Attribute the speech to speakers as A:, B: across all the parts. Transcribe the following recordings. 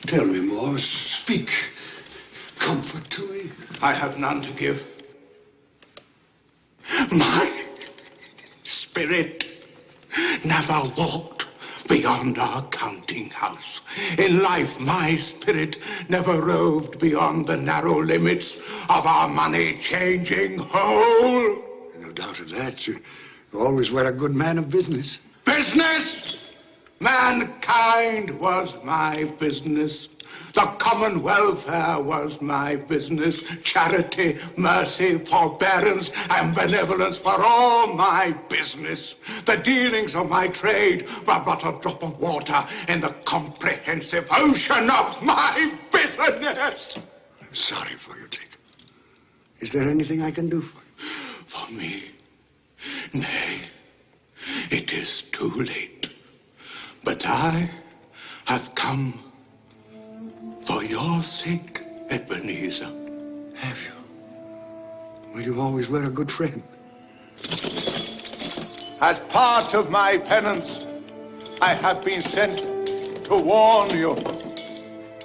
A: Tell me more. Speak comfort to me.
B: I have none to give. My spirit never walked beyond our counting house. In life, my spirit never roved beyond the narrow limits of our money-changing hole.
A: No doubt of that. You always were a good man of business.
B: Business! Mankind was my business. The common welfare was my business. Charity, mercy, forbearance, and benevolence were all my business. The dealings of my trade were but a drop of water in the comprehensive ocean of my business.
A: I'm sorry for you, Jacob. Is there anything I can do for you?
B: For me? Nay, it is too late. But I have come for your sake, Ebenezer.
A: Have you? Well, you always were a good friend.
B: As part of my penance, I have been sent to warn you.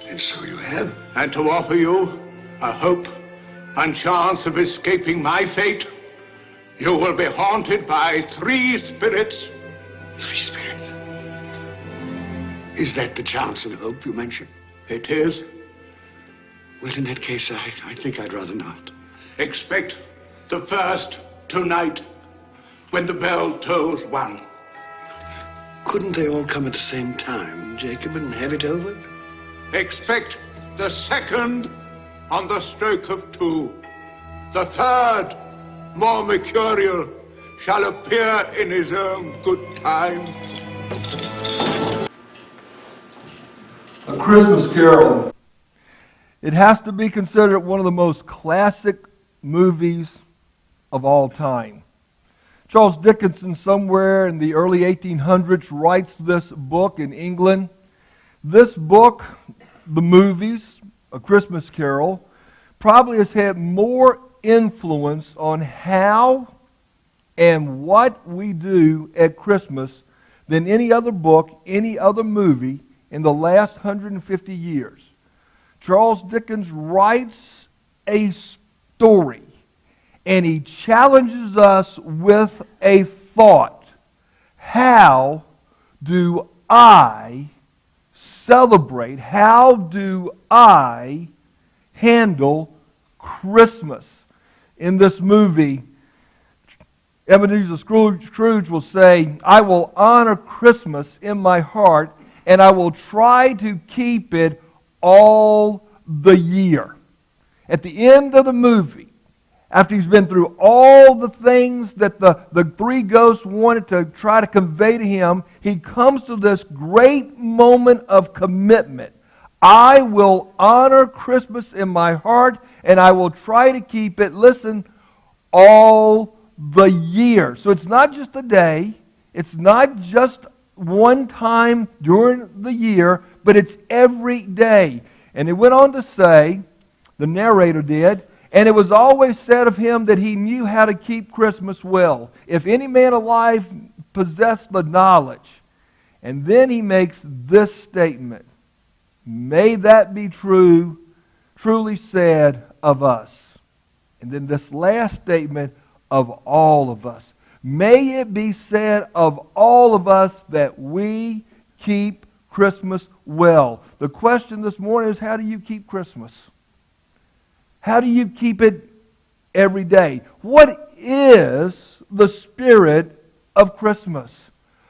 A: And so you have?
B: And to offer you a hope and chance of escaping my fate. You will be haunted by 3 spirits.
A: 3 spirits? Is that the chance and hope you mentioned?
B: It is.
A: Well, in that case, I think I'd rather not.
B: Expect the first tonight, when the bell tolls 1.
A: Couldn't they all come at the same time, Jacob, and have it over?
B: Expect the second on the stroke of 2. The third, more mercurial, shall appear in his own good time.
C: A Christmas Carol. It has to be considered one of the most classic movies of all time. Charles Dickens, somewhere in the early 1800s, writes this book in England. This book, the movies, A Christmas Carol, probably has had more influence on how and what we do at Christmas than any other book, any other movie in the last 150 years. Charles Dickens writes a story, and he challenges us with a thought. How do I celebrate? How do I handle Christmas? In this movie, Ebenezer Scrooge will say, I will honor Christmas in my heart, and I will try to keep it all the year. At the end of the movie, after he's been through all the things that the 3 ghosts wanted to try to convey to him, he comes to this great moment of commitment. I will honor Christmas in my heart, and I will try to keep it, listen, all the year. So it's not just a day, it's not just one time during the year, but it's every day. And it went on to say, the narrator did, and it was always said of him that he knew how to keep Christmas well. If any man alive possessed the knowledge. And then he makes this statement. May that be true, truly said of us. And then this last statement, of all of us. May it be said of all of us that we keep Christmas well. The question this morning is, how do you keep Christmas? How do you keep it every day? What is the spirit of Christmas?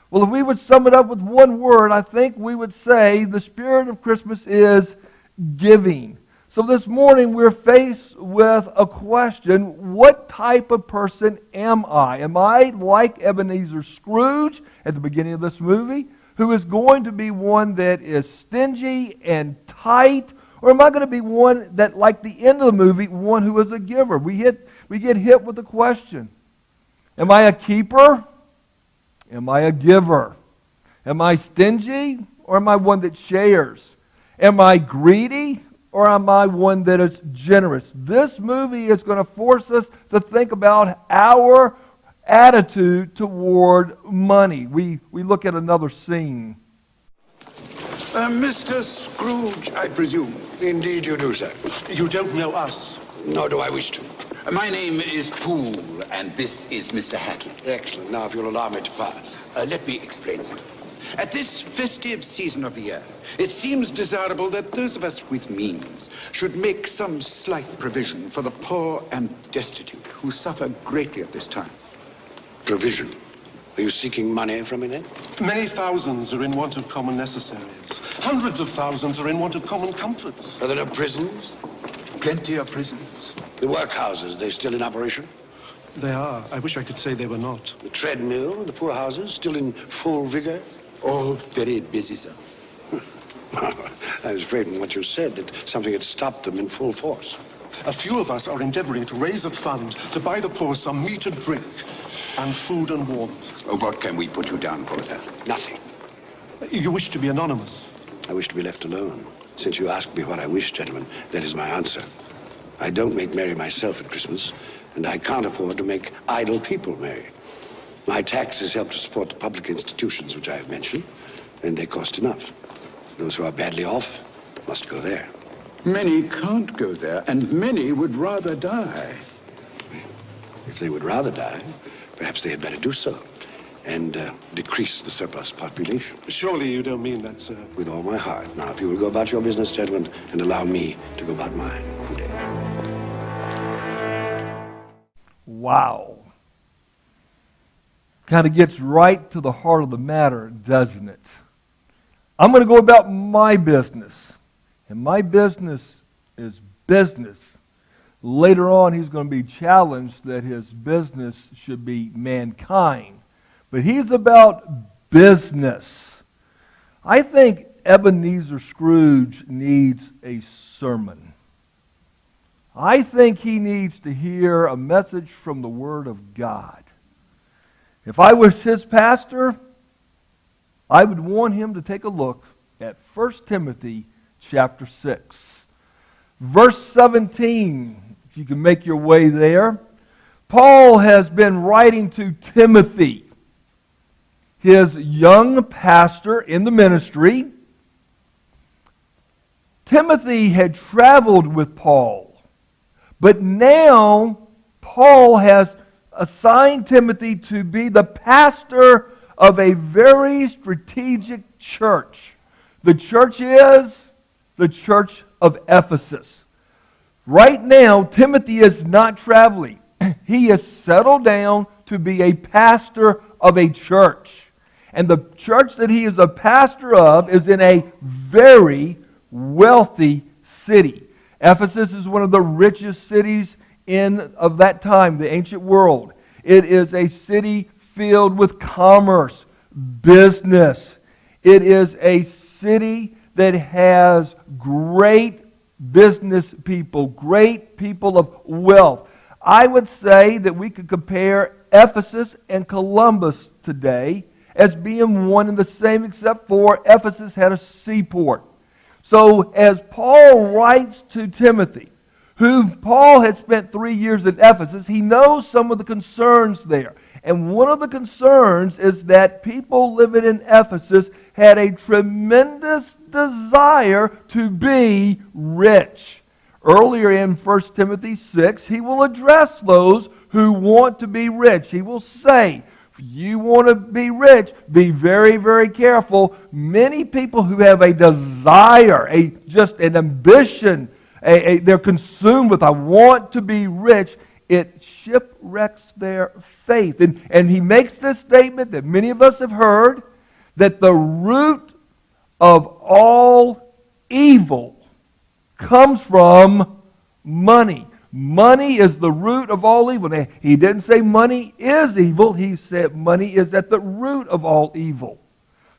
C: Well, if we would sum it up with one word, I think we would say the spirit of Christmas is giving. So this morning we're faced with a question: what type of person am I? Am I like Ebenezer Scrooge at the beginning of this movie, who is going to be one that is stingy and tight? Or am I going to be one that, like the end of the movie, one who is a giver? We get hit with the question: am I a keeper? Am I a giver? Am I stingy, or am I one that shares? Am I greedy, or am I one that is generous? This movie is going to force us to think about our attitude toward money. We look at another scene.
B: Mr. Scrooge, I presume.
A: Indeed you do, sir.
D: You don't know us.
A: Nor do I wish to.
E: My name is Poole, and this is Mr. Hackett.
A: Excellent. Now, if you'll allow me to pass.
E: Let me explain, sir. At this festive season of the year, it seems desirable that those of us with means should make some slight provision for the poor and destitute who suffer greatly at this time.
A: Provision. Are you seeking money from me then?
D: Many thousands are in want of common necessaries. Hundreds of thousands are in want of common comforts.
A: Are there no prisons?
E: Plenty of prisons.
A: The workhouses, they still in operation?
D: They are. I wish I could say they were not.
A: The treadmill, the poorhouses, still in full vigor?
E: All very busy, sir.
A: I was afraid from what you said that something had stopped them in full force.
D: A few of us are endeavoring to raise a fund to buy the poor some meat and drink and food and warmth.
E: What can we put you down for, sir?
A: Nothing.
D: You wish to be anonymous?
A: I wish to be left alone. Since you asked me what I wish, gentlemen, that is my answer. I don't make merry myself at Christmas, and I can't afford to make idle people merry. My taxes help to support the public institutions which I have mentioned, and they cost enough. Those who are badly off must go there.
E: Many can't go there, and many would rather die.
A: If they would rather die, perhaps they had better do so, and decrease the surplus population.
D: Surely you don't mean that, sir.
A: With all my heart. Now, if you will go about your business, gentlemen, and allow me to go about mine. Good day.
C: Wow. Kind of gets right to the heart of the matter, doesn't it? I'm going to go about my business. And my business is business. Later on, he's going to be challenged that his business should be mankind. But he's about business. I think Ebenezer Scrooge needs a sermon. I think he needs to hear a message from the Word of God. If I was his pastor, I would want him to take a look at 1 Timothy chapter 6. Verse 17, if you can make your way there. Paul has been writing to Timothy, his young pastor in the ministry. Timothy had traveled with Paul, but now Paul has assigned Timothy to be the pastor of a very strategic church. The church is the church of Ephesus. Right now, Timothy is not traveling. He has settled down to be a pastor of a church. And the church that he is a pastor of is in a very wealthy city. Ephesus is one of the richest cities of that time, the ancient world. It is a city filled with commerce, business. It is a city that has great business people, great people of wealth. I would say that we could compare Ephesus and Columbus today as being one and the same, except for Ephesus had a seaport. So as Paul writes to Timothy, who Paul had spent 3 years in Ephesus, he knows some of the concerns there. And one of the concerns is that people living in Ephesus had a tremendous desire to be rich. Earlier in 1 Timothy 6, he will address those who want to be rich. He will say, if you want to be rich, be very, very careful. Many people who have a desire, just an ambition, they're consumed with, I want to be rich, it shipwrecks their faith. And he makes this statement that many of us have heard, that the root of all evil comes from money. Money is the root of all evil. Now, he didn't say money is evil. He said money is at the root of all evil.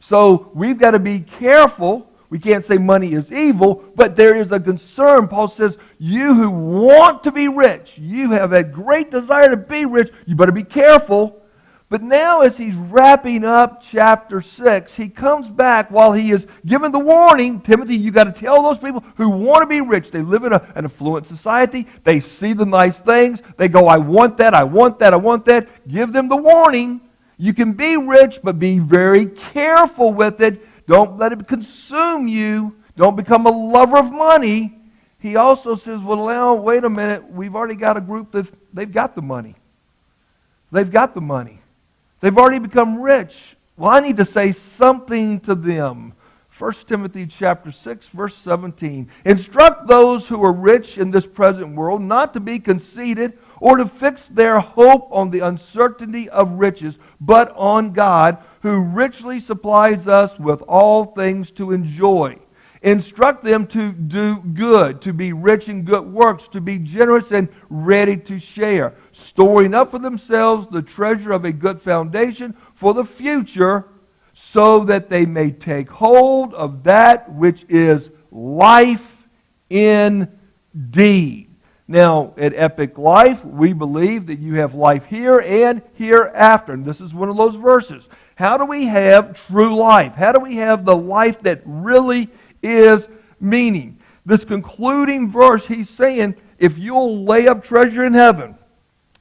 C: So we've got to be careful. We can't say money is evil, but there is a concern. Paul says, you who want to be rich, you have a great desire to be rich, you better be careful. But now as he's wrapping up chapter 6, he comes back while he is giving the warning, Timothy, you've got to tell those people who want to be rich. They live in an affluent society. They see the nice things. They go, I want that, I want that, I want that. Give them the warning. You can be rich, but be very careful with it. Don't let it consume you. Don't become a lover of money. He also says, well, now, wait a minute. We've already got a group that they've got the money. They've got the money. They've already become rich. Well, I need to say something to them. 1 Timothy chapter 6, verse 17. Instruct those who are rich in this present world not to be conceited or to fix their hope on the uncertainty of riches, but on God, who richly supplies us with all things to enjoy. Instruct them to do good, to be rich in good works, to be generous and ready to share, storing up for themselves the treasure of a good foundation for the future, so that they may take hold of that which is life indeed. Now, at Epic Life, we believe that you have life here and hereafter. And this is one of those verses. How do we have true life? How do we have the life that really is meaning? This concluding verse, he's saying, if you'll lay up treasure in heaven,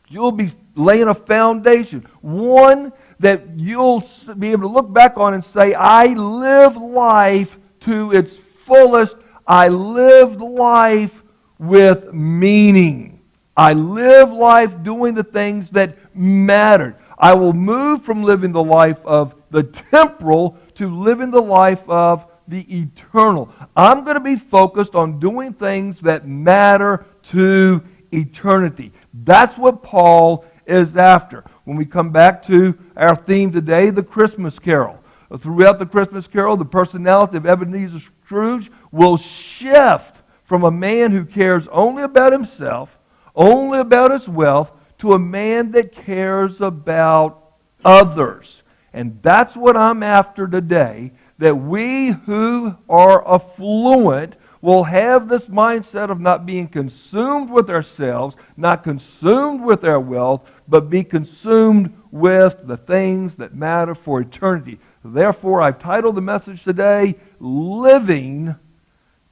C: you'll be laying a foundation. One that you'll be able to look back on and say, I lived life to its fullest. I lived life with meaning. I lived life doing the things that mattered. I will move from living the life of the temporal to living the life of the eternal. I'm going to be focused on doing things that matter to eternity. That's what Paul is after. When we come back to our theme today, the Christmas Carol. Throughout the Christmas Carol, the personality of Ebenezer Scrooge will shift from a man who cares only about himself, only about his wealth, to a man that cares about others. And that's what I'm after today, that we who are affluent will have this mindset of not being consumed with ourselves, not consumed with our wealth, but be consumed with the things that matter for eternity. Therefore, I've titled the message today, Living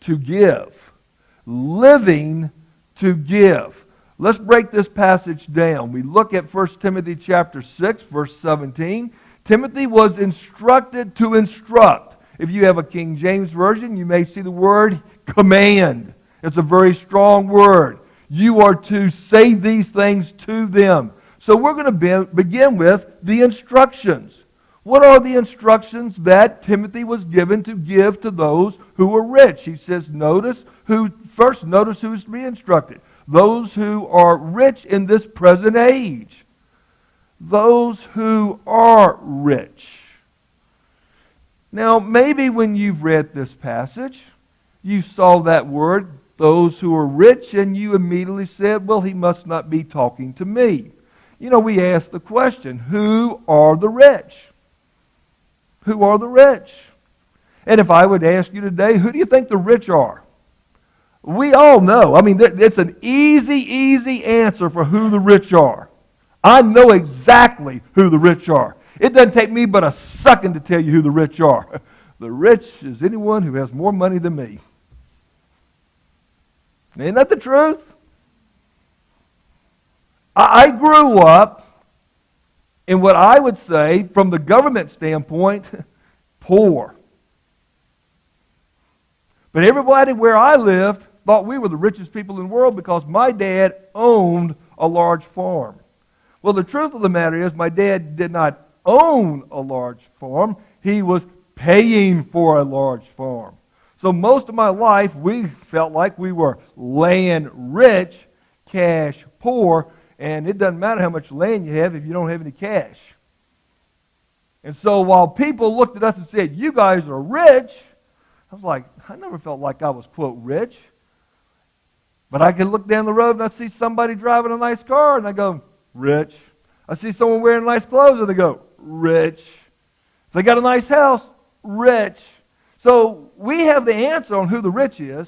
C: to Give. Living to Give. Let's break this passage down. We look at 1 Timothy chapter 6, verse 17. Timothy was instructed to instruct. If you have a King James Version, you may see the word command. It's a very strong word. You are to say these things to them. So we're going to begin with the instructions. What are the instructions that Timothy was given to give to those who are rich? He says, notice who's to be instructed. Those who are rich in this present age. Those who are rich. Now, maybe when you've read this passage, you saw that word, those who are rich, and you immediately said, well, he must not be talking to me. You know, we ask the question, who are the rich? Who are the rich? And if I would ask you today, who do you think the rich are? We all know. I mean, it's an easy answer for who the rich are. I know exactly who the rich are. It doesn't take me but a second to tell you who the rich are. The rich is anyone who has more money than me. Isn't that the truth? I grew up in what I would say, from the government standpoint, poor. But everybody where I lived thought we were the richest people in the world because my dad owned a large farm. Well, the truth of the matter is my dad did not own a large farm. He was paying for a large farm. So most of my life, we felt like we were land rich, cash poor, and it doesn't matter how much land you have if you don't have any cash. And so while people looked at us and said, you guys are rich, I was like, I never felt like I was, quote, rich. But I could look down the road and I see somebody driving a nice car and I go, rich. I see someone wearing nice clothes and I go, rich. If they got a nice house, rich. So we have the answer on who the rich is.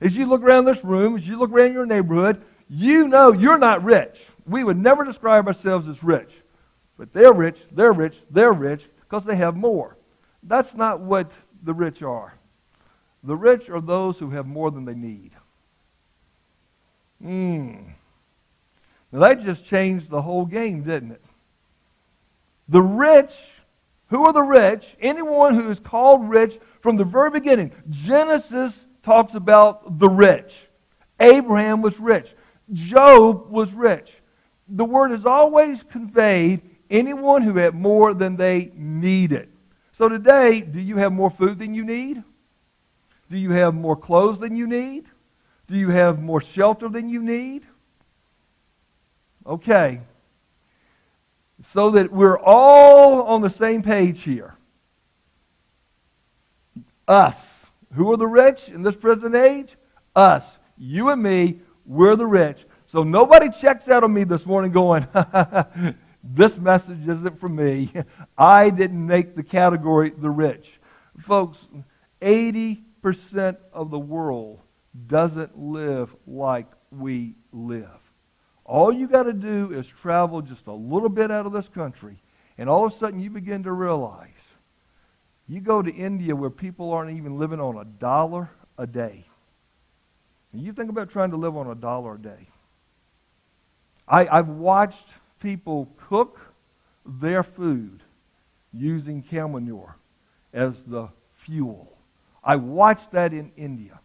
C: As you look around this room, as you look around your neighborhood, you know you're not rich. We would never describe ourselves as rich. But they're rich, they're rich, they're rich because they have more. That's not what the rich are. The rich are those who have more than they need. Now that just changed the whole game, didn't it? The rich Who are the rich? Anyone who is called rich from the very beginning. Genesis talks about the rich. Abraham was rich. Job was rich. The word has always conveyed anyone who had more than they needed. So today, do you have more food than you need? Do you have more clothes than you need? Do you have more shelter than you need? Okay. So that we're all on the same page here. Us. Who are the rich in this present age? Us. You and me, we're the rich. So nobody checks out on me this morning going, this message isn't for me. I didn't make the category the rich. Folks, 80% of the world doesn't live like we live. All you got to do is travel just a little bit out of this country, and all of a sudden you begin to realize, you go to India where people aren't even living on $1 a day. And you think about trying to live on $1 a day. I've watched people cook their food using cow manure as the fuel. I watched that in India.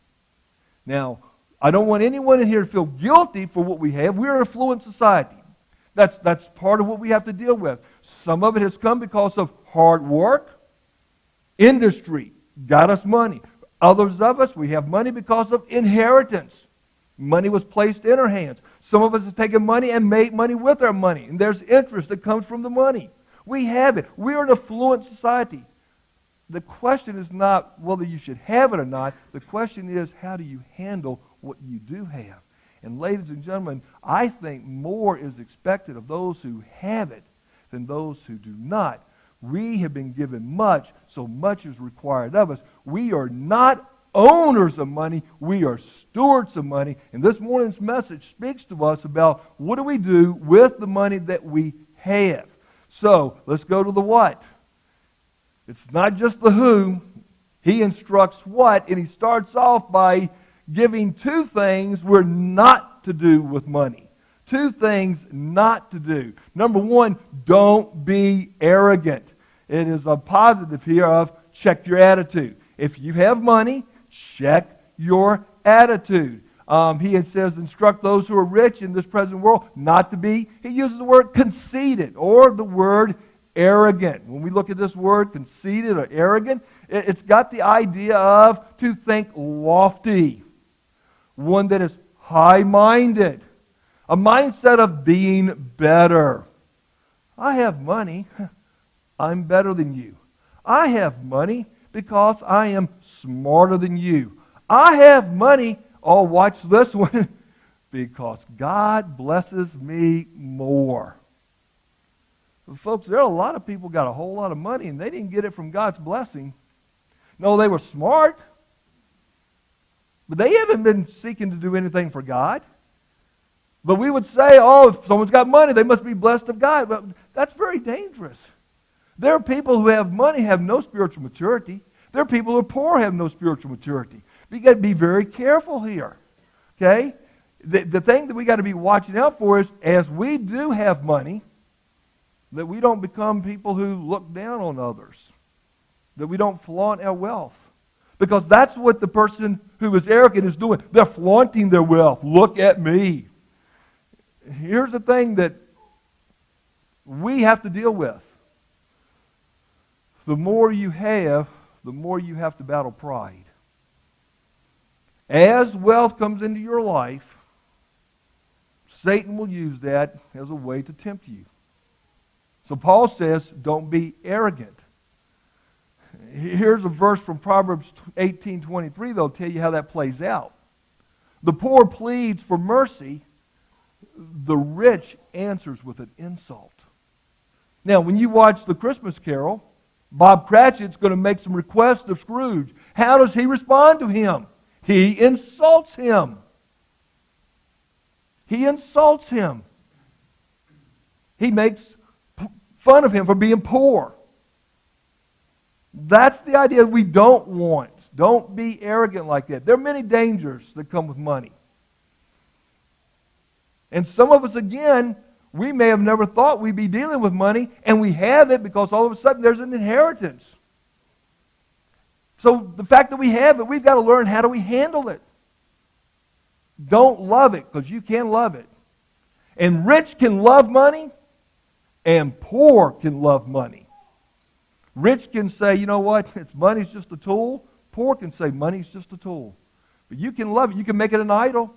C: Now, I don't want anyone in here to feel guilty for what we have. We're an affluent society. That's part of what we have to deal with. Some of it has come because of hard work. Industry got us money. Others of us, we have money because of inheritance. Money was placed in our hands. Some of us have taken money and made money with our money. And there's interest that comes from the money. We have it. We're an affluent society. The question is not whether you should have it or not. The question is, how do you handle what you do have? And ladies and gentlemen, I think more is expected of those who have it than those who do not. We have been given much, so much is required of us. We are not owners of money, we are stewards of money. And this morning's message speaks to us about what do we do with the money that we have. So, let's go to the what. It's not just the who. He instructs what, and he starts off by giving two things we're not to do with money. Two things not to do. Number one, don't be arrogant. It is a positive here of check your attitude. If you have money, check your attitude. He says, instruct those who are rich in this present world not to be, he uses the word conceited or the word arrogant. When we look at this word, conceited or arrogant, it's got the idea of to think lofty. One that is high-minded. A mindset of being better. I have money. I'm better than you. I have money because I am smarter than you. I have money, oh, watch this one, because God blesses me more. Folks, there are a lot of people got a whole lot of money and they didn't get it from God's blessing. No, they were smart, but they haven't been seeking to do anything for God. But we would say, oh, if someone's got money, they must be blessed of God. But that's very dangerous. There are people who have money have no spiritual maturity. There are people who are poor have no spiritual maturity. You've got to be very careful here. Okay? The thing that we got to be watching out for is, as we do have money, that we don't become people who look down on others. That we don't flaunt our wealth. Because that's what the person who is arrogant is doing. They're flaunting their wealth. Look at me. Here's the thing that we have to deal with. The more you have, the more you have to battle pride. As wealth comes into your life, Satan will use that as a way to tempt you. So Paul says, don't be arrogant. Here's a verse from Proverbs 18:23 that'll tell you how that plays out. The poor pleads for mercy. The rich answers with an insult. Now, when you watch The Christmas Carol, Bob Cratchit's going to make some requests of Scrooge. How does he respond to him? He insults him. He insults him. He makes fun of him for being poor. That's the idea we don't want. Don't be arrogant like that. There are many dangers that come with money. And some of us, again, we may have never thought we'd be dealing with money, and we have it because all of a sudden there's an inheritance. So the fact that we have it, we've got to learn how do we handle it. Don't love it, because you can love it. And rich can love money, and poor can love money. Rich can say, you know what, money's just a tool. Poor can say money's just a tool. But you can love it. You can make it an idol.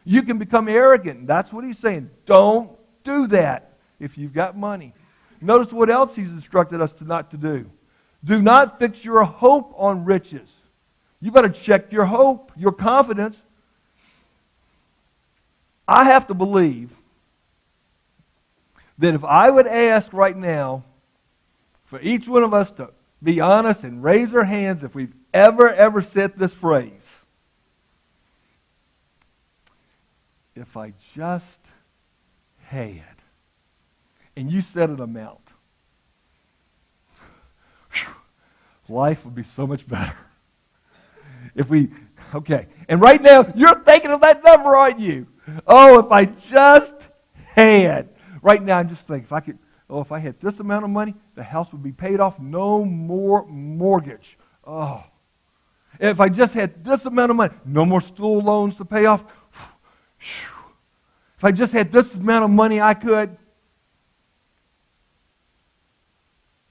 C: You can become arrogant. That's what he's saying. Don't do that if you've got money. Notice what else he's instructed us not to do. Do not fix your hope on riches. You better check your hope, your confidence. I have to believe that if I would ask right now for each one of us to be honest and raise our hands if we've ever said this phrase, if I just had, and you said an amount, life would be so much better. Okay, and right now, you're thinking of that number, aren't you? Oh, if I just had. Right now, I'm just thinking, if I had this amount of money, the house would be paid off, no more mortgage. Oh. If I just had this amount of money, no more school loans to pay off. If I just had this amount of money, I could.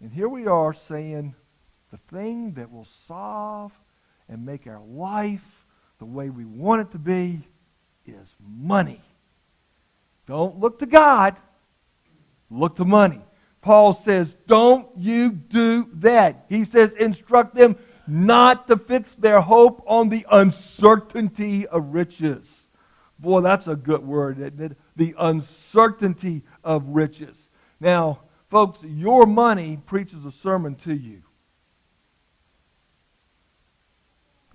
C: And here we are saying the thing that will solve and make our life the way we want it to be is money. Don't look to God. Look to money. Paul says, don't you do that. He says, instruct them not to fix their hope on the uncertainty of riches. Boy, that's a good word, isn't it? The uncertainty of riches. Now, folks, your money preaches a sermon to you.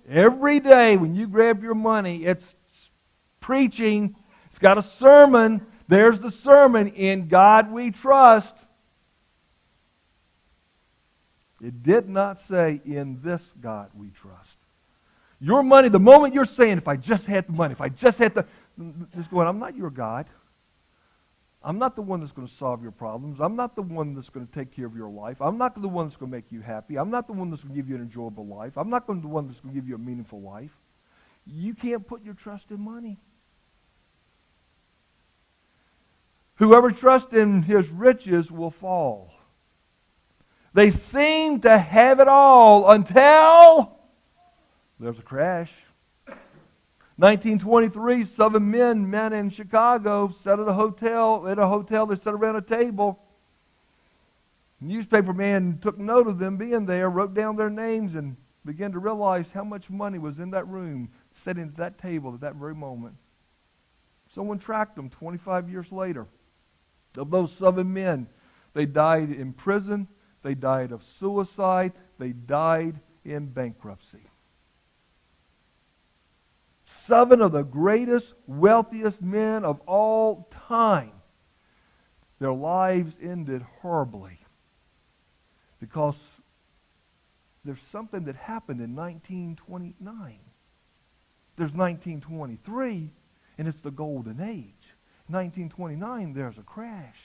C: Every day when you grab your money, it's preaching. It's got a sermon. There's the sermon, in God we trust. It did not say, in this God we trust. Your money, the moment you're saying, if I just had the money, if I just had the... Just going, I'm not your God. I'm not the one that's going to solve your problems. I'm not the one that's going to take care of your life. I'm not the one that's going to make you happy. I'm not the one that's going to give you an enjoyable life. I'm not the one that's going to give you a meaningful life. You can't put your trust in money. Whoever trusts in his riches will fall. They seem to have it all until there's a crash. 1923, 7 men met in Chicago, sat at a hotel. They sat around a table. The newspaper man took note of them being there, wrote down their names, and began to realize how much money was in that room, sitting at that table at that very moment. Someone tracked them 25 years later. Of those 7 men, they died in prison, they died of suicide, they died in bankruptcy. 7 of the greatest, wealthiest men of all time, their lives ended horribly because there's something that happened in 1929. There's 1923, and it's the golden age. 1929, there's a crash.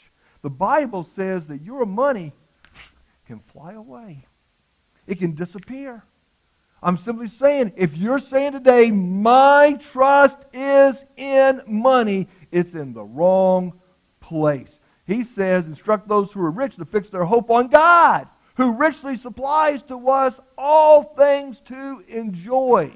C: The Bible says that your money can fly away. It can disappear. I'm simply saying, if you're saying today, my trust is in money, it's in the wrong place. He says, instruct those who are rich to fix their hope on God, who richly supplies to us all things to enjoy.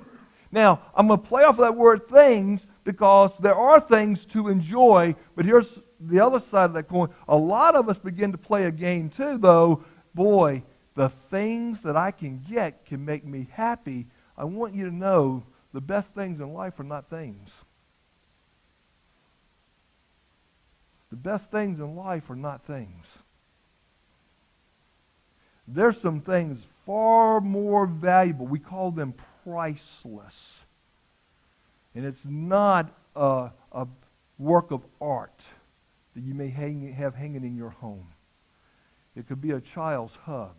C: Now, I'm going to play off of that word things because there are things to enjoy, but here's the other side of that coin. A lot of us begin to play a game too, though. Boy, the things that I can get can make me happy. I want you to know the best things in life are not things. The best things in life are not things. There's some things far more valuable. We call them priceless. And it's not a work of art that you may have hanging in your home. It could be a child's hug.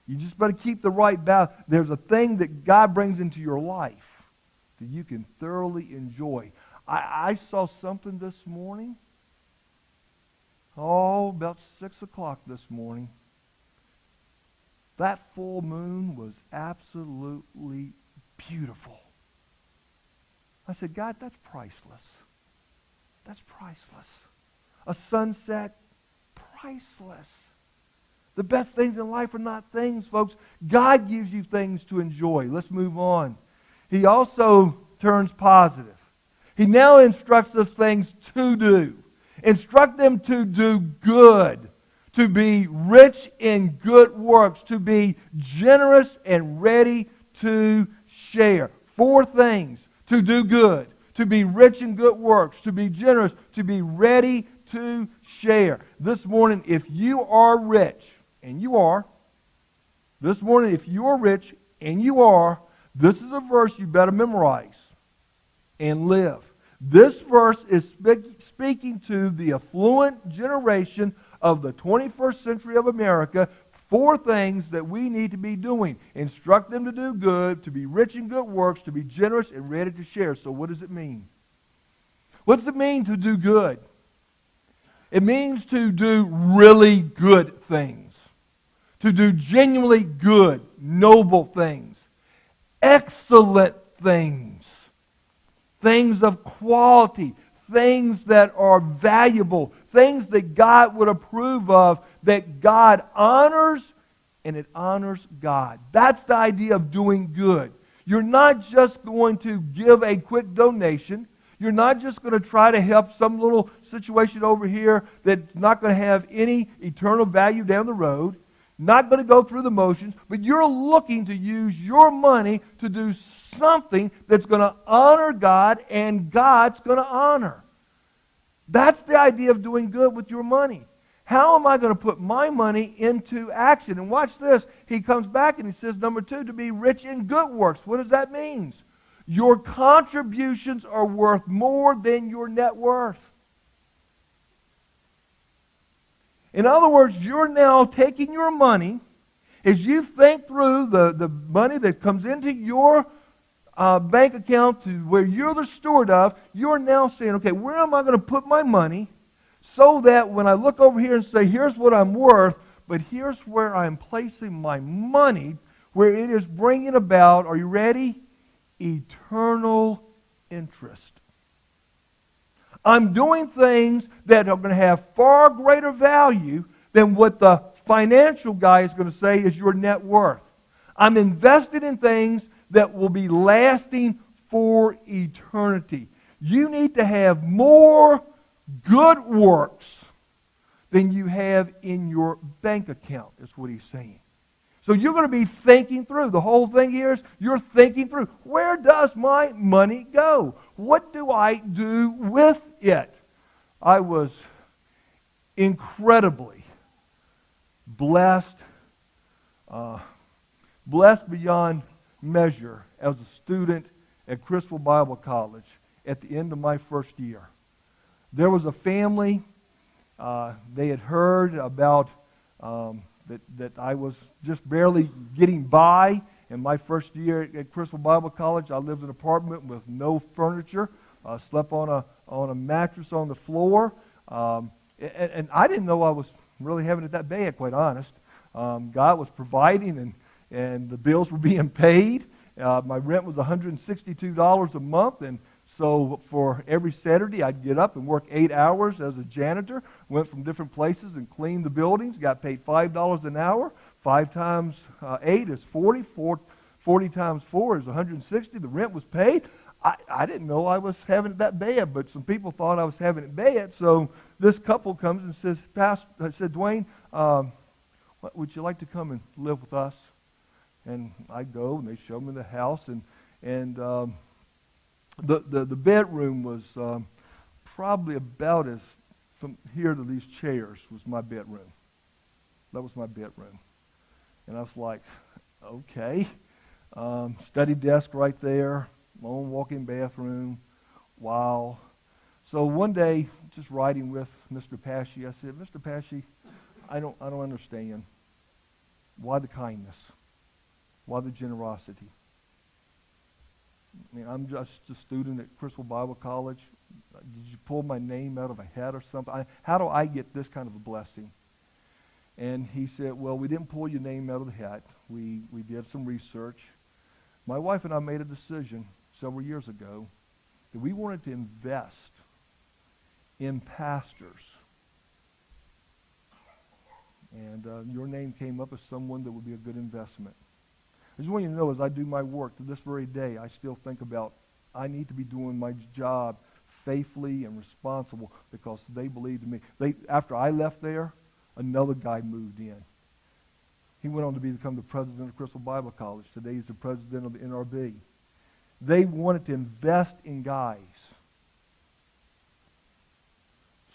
C: You just better keep the right balance. There's a thing that God brings into your life that you can thoroughly enjoy. I saw something this morning about 6 o'clock this morning. That full moon was absolutely beautiful. I said, God, that's priceless. That's priceless. A sunset, priceless. The best things in life are not things, folks. God gives you things to enjoy. Let's move on. He also turns positive. He now instructs us things to do. Instruct them to do good, to be rich in good works, to be generous and ready to share. 4 things: to do good, to be rich in good works, to be generous, to be ready to share. This morning, if you are rich, and you are, this morning, if you are rich, and you are, this is a verse you better memorize and live. This verse is speaking to the affluent generation of the 21st century of America. 4 things that we need to be doing. Instruct them to do good, to be rich in good works, to be generous and ready to share. So what does it mean? What does it mean to do good? It means to do really good things. To do genuinely good, noble things. Excellent things. Things of quality. Things that are valuable. Things that God would approve of, that God honors, and it honors God. That's the idea of doing good. You're not just going to give a quick donation. You're not just going to try to help some little situation over here that's not going to have any eternal value down the road. Not going to go through the motions, but you're looking to use your money to do something that's going to honor God and God's going to honor. That's the idea of doing good with your money. How am I going to put my money into action? And watch this. He comes back and he says, number 2, to be rich in good works. What does that mean? Your contributions are worth more than your net worth. In other words, you're now taking your money, as you think through the money that comes into your bank account to where you're the steward of, you're now saying, okay, where am I going to put my money so that when I look over here and say, here's what I'm worth, but here's where I'm placing my money, where it is bringing about, are you ready? Eternal interest. I'm doing things that are going to have far greater value than what the financial guy is going to say is your net worth. I'm invested in things that will be lasting for eternity. You need to have more good works than you have in your bank account, is what he's saying. So you're going to be thinking through. The whole thing here is you're thinking through. Where does my money go? What do I do with it? I was incredibly blessed, blessed beyond measure as a student at Criswell Bible College at the end of my first year. There was a family, they had heard about that I was just barely getting by. In my first year at Criswell Bible College, I lived in an apartment with no furniture. Slept on a mattress on the floor. And I didn't know I was really having it that bad, quite honest. God was providing, and the bills were being paid. My rent was $162 a month, and so for every Saturday, I'd get up and work 8 hours as a janitor. Went from different places and cleaned the buildings. Got paid $5 an hour. 5 times 8 is 40. 40 times 4 is 160. The rent was paid. I didn't know I was having it that bad, but some people thought I was having it bad. So this couple comes and says, I said, Dwayne, would you like to come and live with us? And I go, and they show me the house, and the bedroom was probably about as from here to these chairs was my bedroom. That was my bedroom. And I was like, okay. Study desk right there, my own walk-in bathroom. Wow. So one day, just riding with Mr. Pashy, I said, Mr. Pashy, I don't understand. Why the kindness? Why the generosity? I mean, I'm just a student at Crystal Bible College. Did you pull my name out of a hat or something? How do I get this kind of a blessing? And he said, well, we didn't pull your name out of the hat. We did some research. My wife and I made a decision several years ago that we wanted to invest in pastors. And your name came up as someone that would be a good investment. I just want you to know, as I do my work to this very day, I still think about I need to be doing my job faithfully and responsible because they believed in me. After I left there, another guy moved in. He went on to become the president of Crystal Bible College. Today he's the president of the NRB. They wanted to invest in guys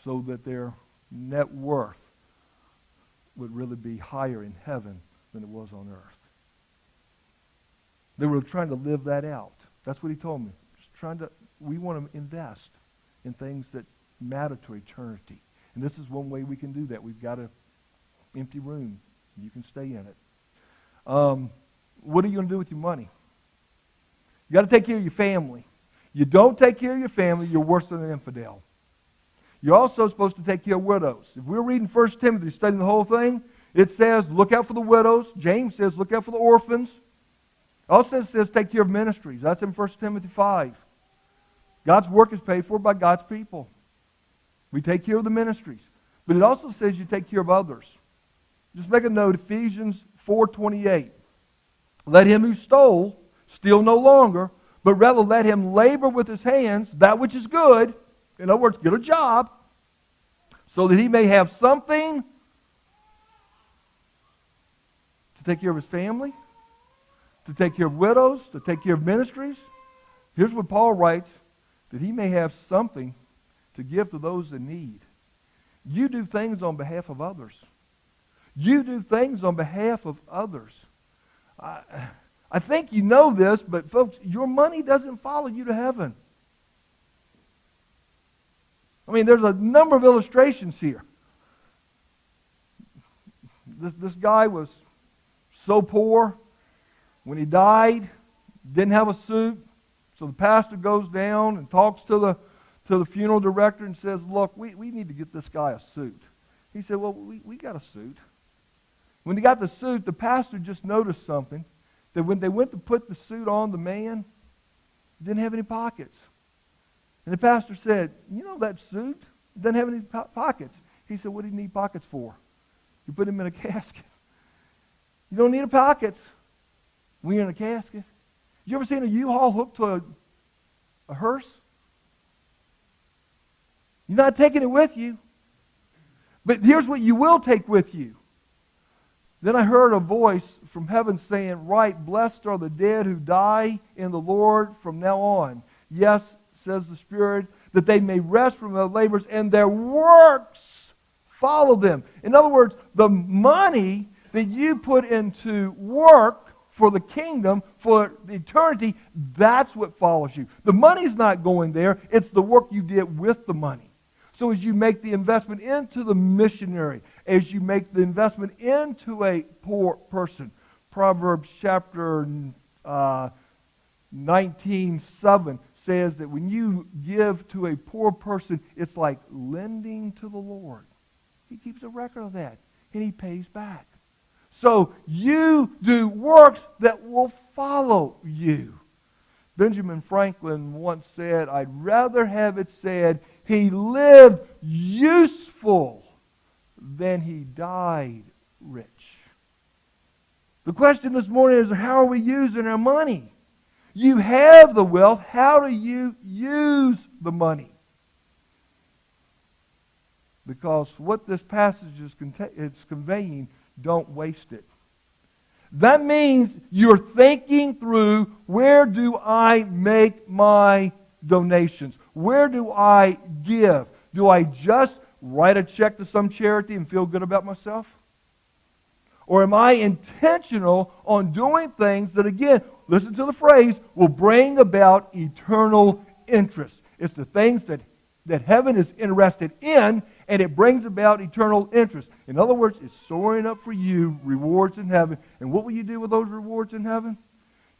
C: so that their net worth would really be higher in heaven than it was on earth. They were trying to live that out. That's what he told me. We want to invest in things that matter to eternity. And this is one way we can do that. We've got an empty room. You can stay in it. What are you going to do with your money? You got to take care of your family. You don't take care of your family, you're worse than an infidel. You're also supposed to take care of widows. If we're reading 1 Timothy, studying the whole thing, it says, look out for the widows. James says, look out for the orphans. Also it says, take care of ministries. That's in 1 Timothy 5. God's work is paid for by God's people. We take care of the ministries. But it also says you take care of others. Just make a note, Ephesians 4:28. Let him who stole steal no longer, but rather let him labor with his hands that which is good. In other words, get a job, so that he may have something to take care of his family, to take care of widows, to take care of ministries. Here's what Paul writes, that he may have something to give to those in need. You do things on behalf of others. You do things on behalf of others. I think you know this, but folks, your money doesn't follow you to heaven. I mean, there's a number of illustrations here. This guy was so poor, when he died, didn't have a suit. So the pastor goes down and talks to the funeral director and says, look, we need to get this guy a suit. He said, well, we got a suit. When he got the suit, the pastor just noticed something, that when they went to put the suit on the man, it didn't have any pockets. And the pastor said, you know that suit doesn't have any pockets. He said, what do you need pockets for? You put him in a casket. You don't need pockets when you're in a casket. You ever seen a U-Haul hooked to a hearse? You're not taking it with you. But here's what you will take with you. Then I heard a voice from heaven saying, right, blessed are the dead who die in the Lord from now on. Yes, says the Spirit, that they may rest from their labors and their works follow them. In other words, the money that you put into work for the kingdom, for eternity, that's what follows you. The money's not going there. It's the work you did with the money. So as you make the investment into the missionary, as you make the investment into a poor person, Proverbs chapter 19:7 says that when you give to a poor person, it's like lending to the Lord. He keeps a record of that, and He pays back. So you do works that will follow you. Benjamin Franklin once said, I'd rather have it said, he lived useful than he died rich. The question this morning is, how are we using our money? You have the wealth. How do you use the money? Because what this passage is conveying, don't waste it. That means you're thinking through, where do I make my donations? Where do I give? Do I just write a check to some charity and feel good about myself? Or am I intentional on doing things that, again, listen to the phrase, will bring about eternal interest? It's the things that heaven is interested in, and it brings about eternal interest. In other words, it's storing up for you rewards in heaven. And what will you do with those rewards in heaven?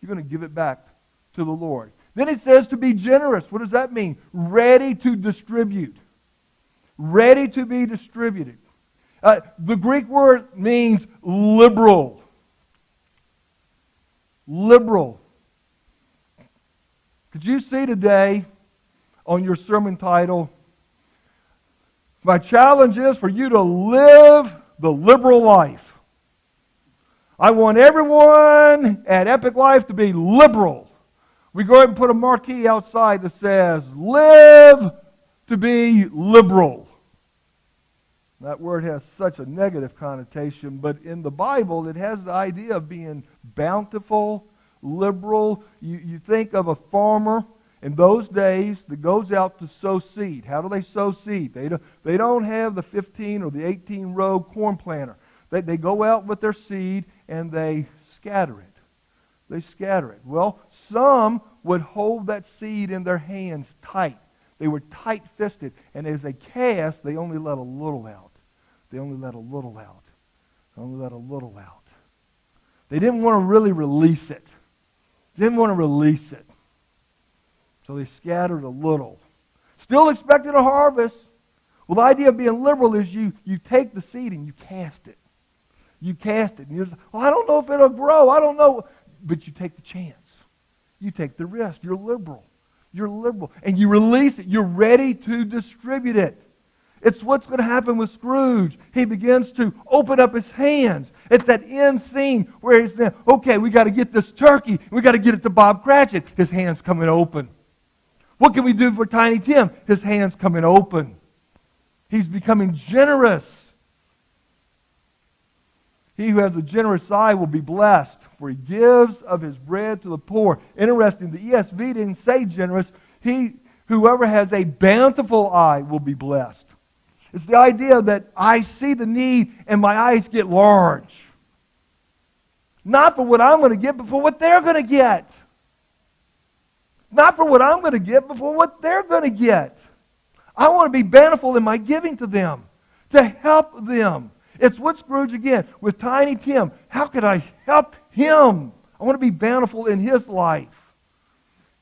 C: You're going to give it back to the Lord. Then it says to be generous. What does that mean? Ready to distribute. Ready to be distributed. The Greek word means liberal. Liberal. Could you see today on your sermon title, my challenge is for you to live the liberal life. I want everyone at Epic Life to be liberal. We go ahead and put a marquee outside that says, live to be liberal. That word has such a negative connotation, but in the Bible it has the idea of being bountiful, liberal. You think of a farmer in those days that goes out to sow seed. How do they sow seed? They don't have the 15 or the 18-row corn planter. They go out with their seed and they scatter it. They scatter it. Well, some would hold that seed in their hands tight. They were tight-fisted, and as they cast, they only let a little out. They only let a little out. Only let a little out. They didn't want to really release it. Didn't want to release it. So they scattered a little. Still expected a harvest. Well, the idea of being liberal is you take the seed and you cast it. You cast it. And you're just, well, I don't know if it'll grow. I don't know. But you take the chance. You take the risk. You're liberal. You're liberal. And you release it. You're ready to distribute it. It's what's going to happen with Scrooge. He begins to open up his hands. It's that end scene where he's saying, okay, we got to get this turkey. We got to get it to Bob Cratchit. His hands coming open. What can we do for Tiny Tim? His hands coming open. He's becoming generous. He who has a generous eye will be blessed, for he gives of his bread to the poor. Interesting, the ESV didn't say generous. Whoever has a bountiful eye will be blessed. It's the idea that I see the need and my eyes get large. Not for what I'm going to get, but for what they're going to get. Not for what I'm going to get, but for what they're going to get. I want to be bountiful in my giving to them, to help them. It's what Scrooge, again, with Tiny Tim. How can I help him? I want to be bountiful in his life.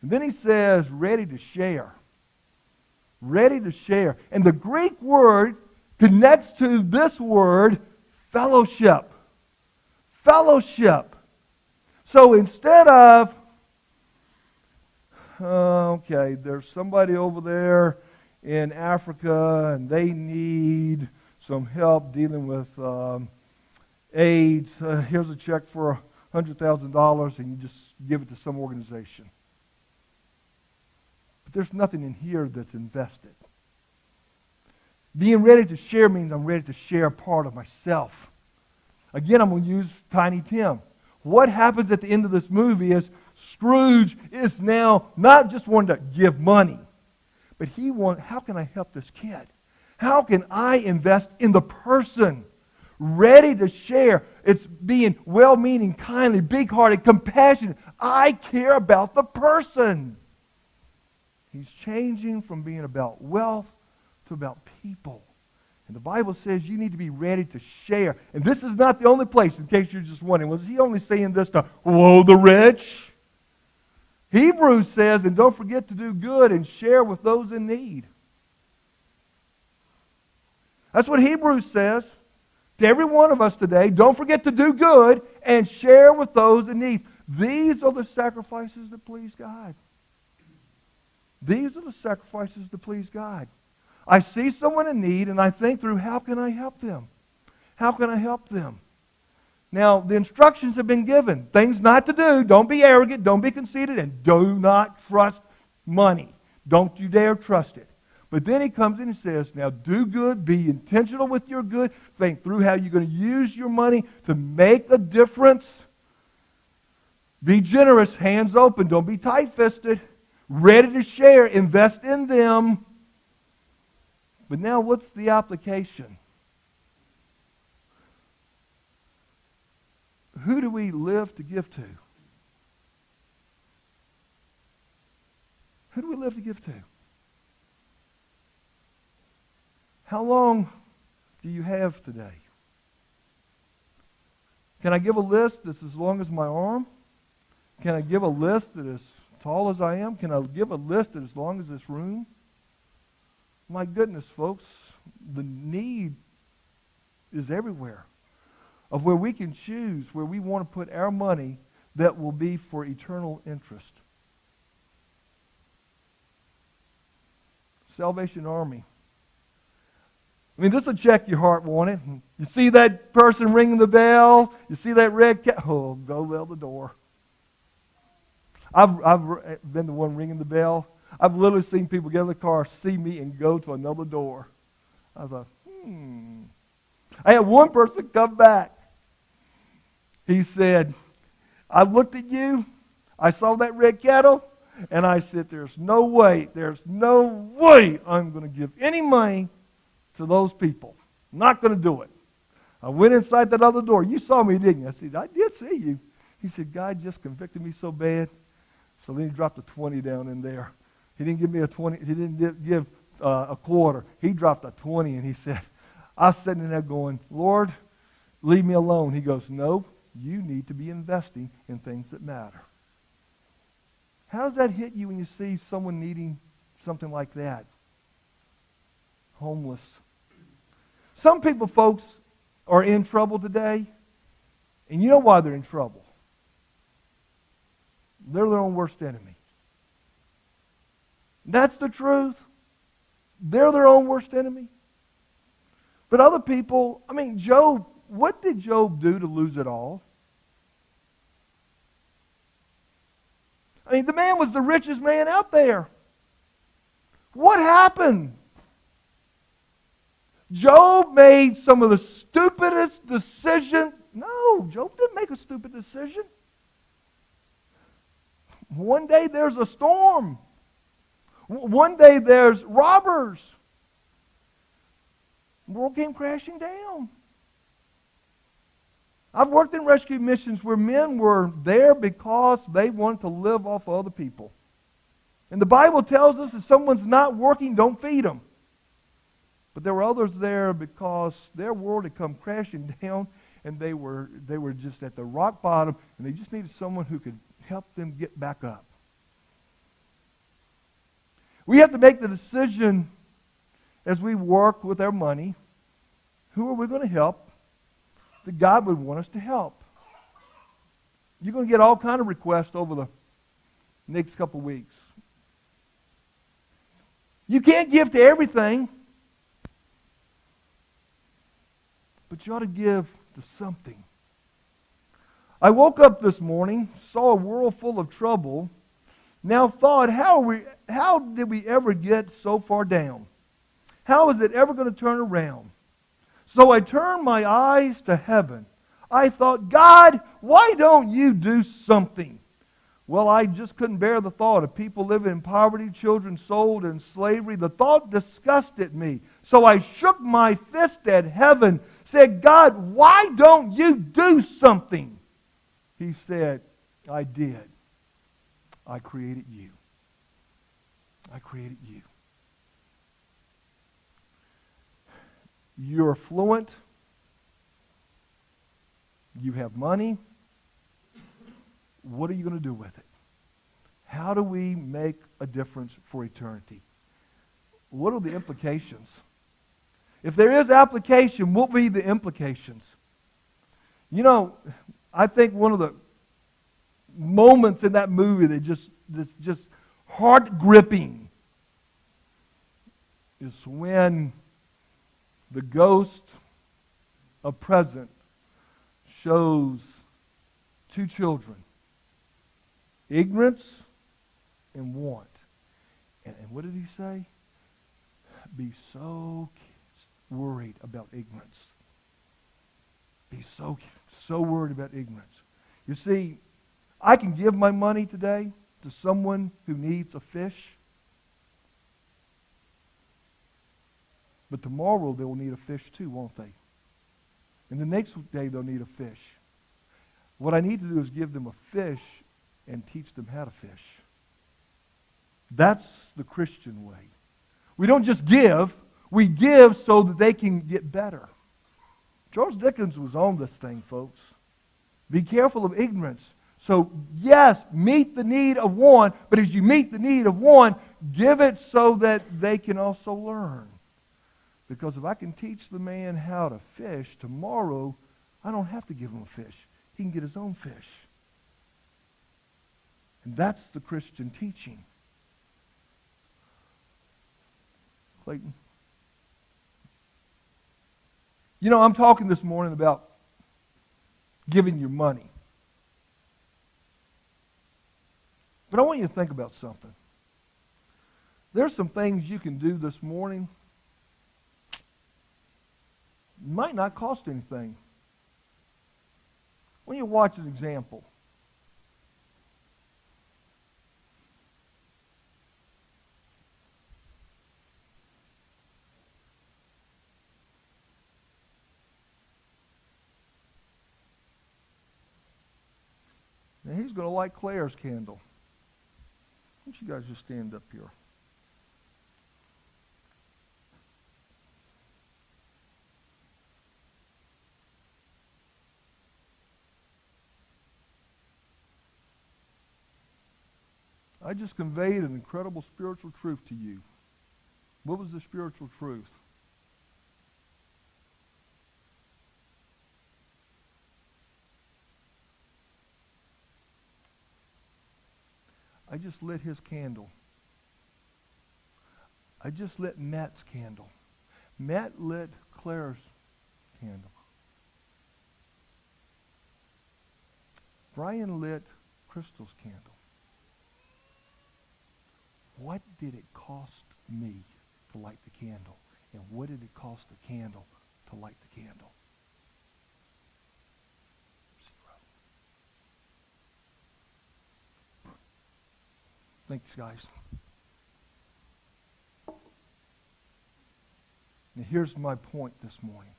C: And then he says, ready to share. Ready to share. And the Greek word connects to this word, fellowship. Fellowship. So instead of, okay, there's somebody over there in Africa and they need some help dealing with AIDS. Here's a check for $100,000 and you just give it to some organization. But there's nothing in here that's invested. Being ready to share means I'm ready to share a part of myself. Again, I'm going to use Tiny Tim. What happens at the end of this movie is Scrooge is now not just wanting to give money, but he wants, how can I help this kid? How can I invest in the person? Ready to share. It's being well-meaning, kindly, big-hearted, compassionate. I care about the person. He's changing from being about wealth to about people. And the Bible says you need to be ready to share. And this is not the only place, in case you're just wondering, was he only saying this to, woe the rich? Hebrews says, and don't forget to do good and share with those in need. That's what Hebrews says to every one of us today. Don't forget to do good and share with those in need. These are the sacrifices that please God. These are the sacrifices that please God. I see someone in need and I think through, how can I help them? How can I help them? Now, the instructions have been given. Things not to do. Don't be arrogant. Don't be conceited. And do not trust money. Don't you dare trust it. But then he comes in and says, now do good. Be intentional with your good. Think through how you're going to use your money to make a difference. Be generous. Hands open. Don't be tight-fisted. Ready to share. Invest in them. But now what's the application? Who do we live to give to? Who do we live to give to? How long do you have today? Can I give a list that's as long as my arm? Can I give a list that is tall as I am? Can I give a list as long as this room? My goodness, folks, the need is everywhere of where we can choose where we want to put our money that will be for eternal interest. Salvation Army. I mean, this will check your heart, won't it? You see that person ringing the bell? You see that red cat? Oh, go out the door. I've been the one ringing the bell. I've literally seen people get in the car, see me, and go to another door. I thought, I had one person come back. He said, I looked at you, I saw that red cattle, and I said, there's no way I'm going to give any money to those people. I'm not going to do it. I went inside that other door. You saw me, didn't you? I said, I did see you. He said, God just convicted me so bad. So then he dropped a 20 down in there. He didn't give me a 20. He didn't give a quarter. He dropped a 20, and he said, I was sitting there going, Lord, leave me alone. He goes, no, you need to be investing in things that matter. How does that hit you when you see someone needing something like that? Homeless. Some people, folks, are in trouble today, and you know why they're in trouble. They're their own worst enemy. That's the truth. They're their own worst enemy. But other people, I mean, Job, what did Job do to lose it all? I mean, the man was the richest man out there. What happened? Job made some of the stupidest decisions. No, Job didn't make a stupid decision. One day there's a storm. One day there's robbers. The world came crashing down. I've worked in rescue missions where men were there because they wanted to live off of other people. And the Bible tells us if someone's not working, don't feed them. But there were others there because their world had come crashing down and they were just at the rock bottom and they just needed someone who could help them get back up. We have to make the decision as we work with our money, who are we going to help that God would want us to help? You're going to get all kind of requests over the next couple of weeks. You can't give to everything, but you ought to give to something. I woke up this morning, saw a world full of trouble, now thought, how did we ever get so far down? How is it ever going to turn around? So I turned my eyes to heaven. I thought, God, why don't you do something? Well, I just couldn't bear the thought of people living in poverty, children sold in slavery. The thought disgusted me. So I shook my fist at heaven, said, God, why don't you do something? He said, I did. I created you. I created you. You're affluent. You have money. What are you going to do with it? How do we make a difference for eternity? What are the implications? If there is application, what will be the implications? You know, I think one of the moments in that movie that just heart-gripping is when the ghost of present shows two children, ignorance and want. And what did he say? Be so worried about ignorance. Be so worried about ignorance. You see, I can give my money today to someone who needs a fish, but tomorrow they will need a fish too, won't they? And the next day they'll need a fish. What I need to do is give them a fish and teach them how to fish. That's the Christian way. We don't just give, we give so that they can get better. Charles Dickens was on this thing, folks. Be careful of ignorance So, yes, meet the need of one, but as you meet the need of one, give it so that they can also learn. Because if I can teach the man how to fish, tomorrow I don't have to give him a fish. He can get his own fish. And that's the Christian teaching. Clayton. You know, I'm talking this morning about giving your money. But I want you to think about something. There's some things you can do this morning. Might not cost anything. When you watch an example. Now he's going to light Claire's candle. Why don't you guys just stand up here? I just conveyed an incredible spiritual truth to you. What was the spiritual truth? I just lit his candle. I just lit Matt's candle. Matt lit Claire's candle. Brian lit Crystal's candle. What did it cost me to light the candle? And what did it cost the candle to light the candle? Zero. Thanks, guys. Now here's my point this morning.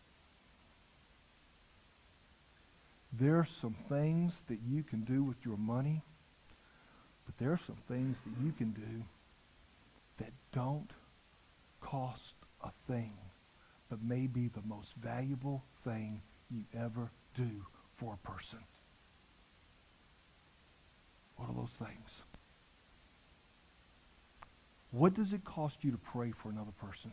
C: There's some things that you can do with your money, but there are some things that you can do that don't cost a thing, but may be the most valuable thing you ever do for a person. What are those things? What does it cost you to pray for another person?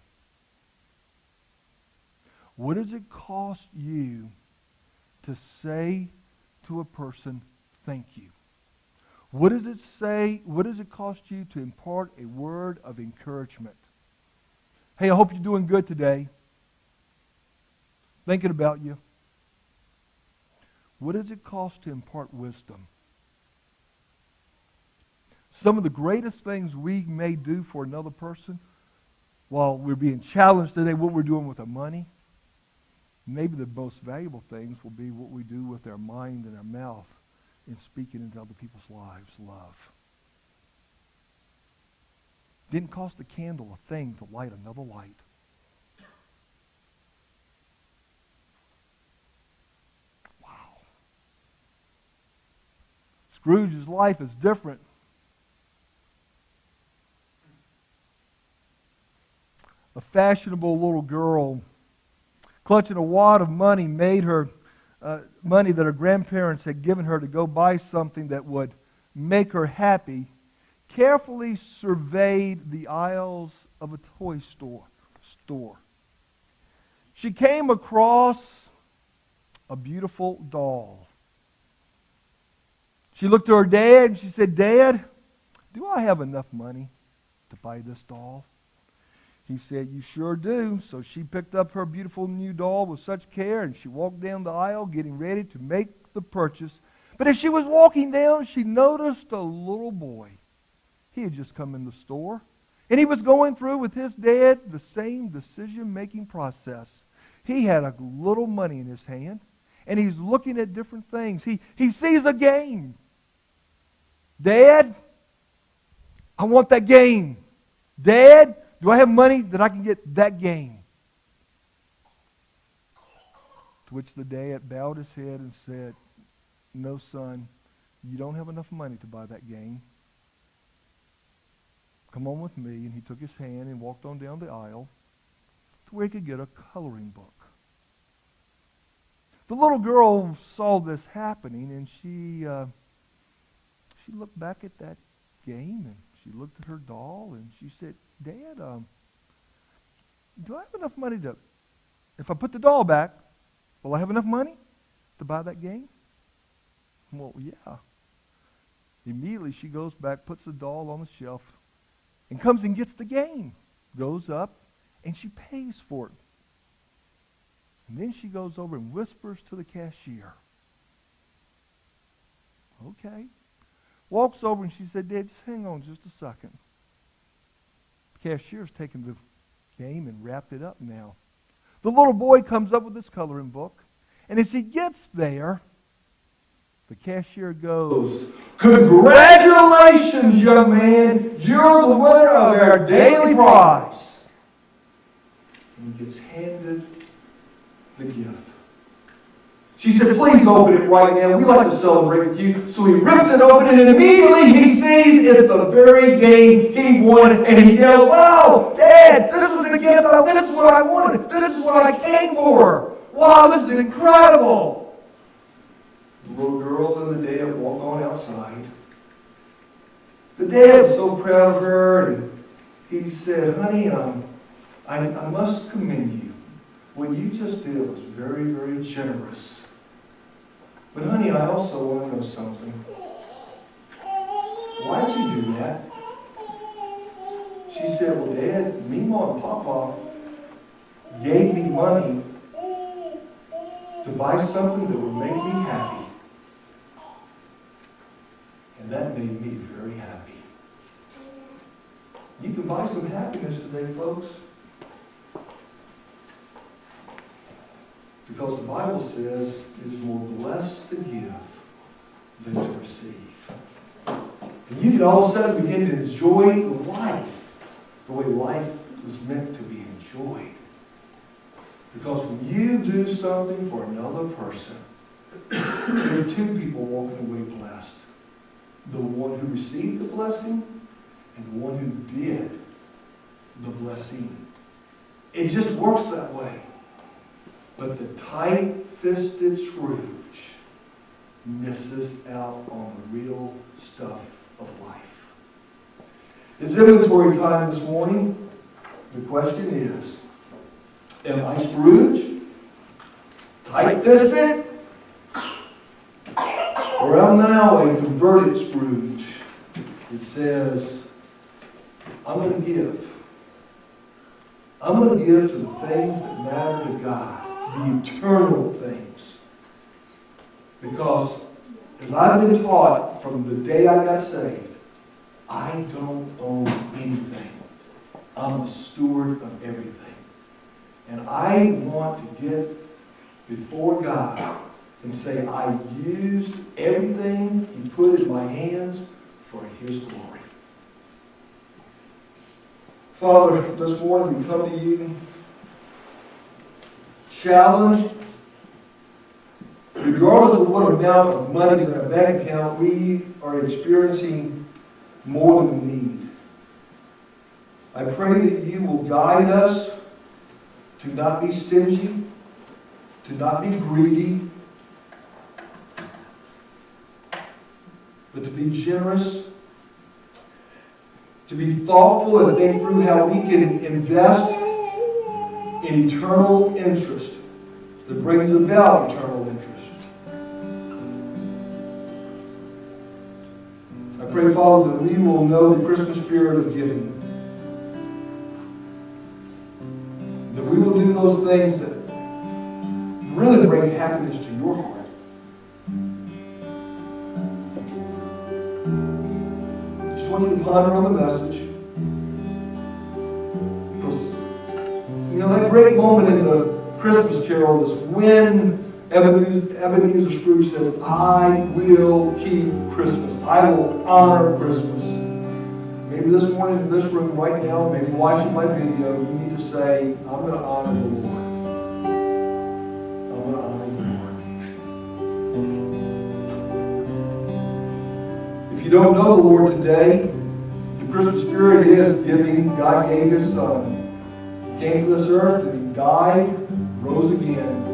C: What does it cost you to say to a person, thank you? What does it cost you to impart a word of encouragement? Hey, I hope you're doing good today. Thinking about you. What does it cost to impart wisdom? Some of the greatest things we may do for another person, while we're being challenged today, what we're doing with our money, maybe the most valuable things will be what we do with our mind and our mouth in speaking into other people's lives, love. Didn't cost the candle a thing to light another light. Wow. Scrooge's life is different. A fashionable little girl clutching a wad of money made her money that her grandparents had given her to go buy something that would make her happy, carefully surveyed the aisles of a toy store. She came across a beautiful doll. She looked to her dad and she said, "Dad, do I have enough money to buy this doll?" He said, "You sure do." So she picked up her beautiful new doll with such care, and she walked down the aisle getting ready to make the purchase. But as she was walking down, she noticed a little boy. He had just come in the store, and he was going through with his dad the same decision-making process. He had a little money in his hand, and he's looking at different things. He sees a game. "Dad, I want that game. Dad, do I have money that I can get that game?" To which the dad bowed his head and said, "No, son, you don't have enough money to buy that game. Come on with me." And he took his hand and walked on down the aisle to where he could get a coloring book. The little girl saw this happening, and she she looked back at that game, and she looked at her doll, and she said, Dad, do I have enough money to, if I put the doll back, will I have enough money to buy that game? Well, yeah. Immediately she goes back, puts the doll on the shelf, and comes and gets the game. Goes up, and she pays for it. And then she goes over and whispers to the cashier. Okay. Walks over and she said, Dad, just hang on just a second. The cashier's taken the game and wrapped it up now. The little boy comes up with his coloring book. And as he gets there, the cashier goes, Congratulations, young man. You're the winner of our daily prize. And he gets handed the gift. She said, Please open it right now. We like to celebrate with you. So he rips it open, and immediately he sees it's the very game he wanted. And he yells, Wow, Dad, this was the gift. This is what I wanted. This is what I came for. Wow, this is incredible. The little girl and the dad walk on outside. The dad was so proud of her, and he said, Honey, I must commend you. What you just did was very, very generous. But honey, I also want to know something. Why did you do that? She said, Well, Dad, Mima and Papa gave me money to buy something that would make me happy. And that made me very happy. You can buy some happiness today, folks. Because the Bible says it is more blessed to give than to receive. And you can all of a sudden begin to enjoy life the way life was meant to be enjoyed. Because when you do something for another person, there are two people walking away blessed. The one who received the blessing and the one who did the blessing. It just works that way. But the tight-fisted Scrooge misses out on the real stuff of life. It's inventory time this morning. The question is, am I Scrooge? Tight-fisted? Or am I now a converted Scrooge? It says, I'm going to give. I'm going to give to the things that matter to God. The eternal things. Because as I've been taught from the day I got saved, I don't own anything. I'm the steward of everything. And I want to get before God and say, I used everything He put in my hands for His glory. Father, this morning we come to you challenged. Regardless of what amount of money is in our bank account, we are experiencing more than we need. I pray that you will guide us to not be stingy, to not be greedy, but to be generous, to be thoughtful and think through how we can invest in eternal interest that brings about eternal interest. I pray, Father, that we will know the Christmas spirit of giving. That we will do those things that really bring happiness to your heart. I just want you to ponder on the message. That great moment in the Christmas Carol is when Ebenezer Scrooge says, I will keep Christmas. I will honor Christmas. Maybe this morning in this room right now, maybe watching my video, you need to say, I'm going to honor the Lord. I'm going to honor the Lord. If you don't know the Lord today, the Christmas spirit is giving. God gave His Son. Came to this earth and He died, rose again.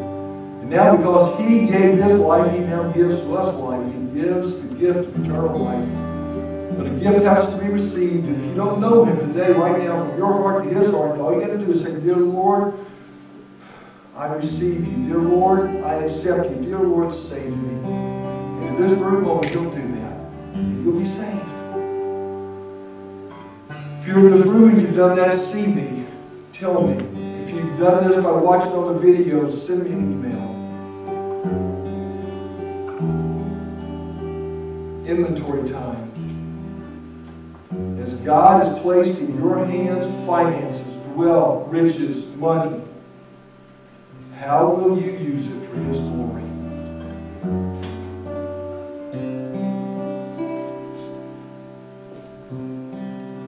C: And now because He gave His life, He now gives to us life. He gives the gift of eternal life. But a gift has to be received. If you don't know Him today, right now, from your heart to His heart, all you got to do is say, Dear Lord, I receive You. Dear Lord, I accept You. Dear Lord, save me. And at this very moment, you'll do that. And you'll be saved. If you're in this room and you've done that, see me. Tell me. If you've done this by watching on the videos, send me an email. Inventory time. As God has placed in your hands finances, wealth, riches, money, how will you use it?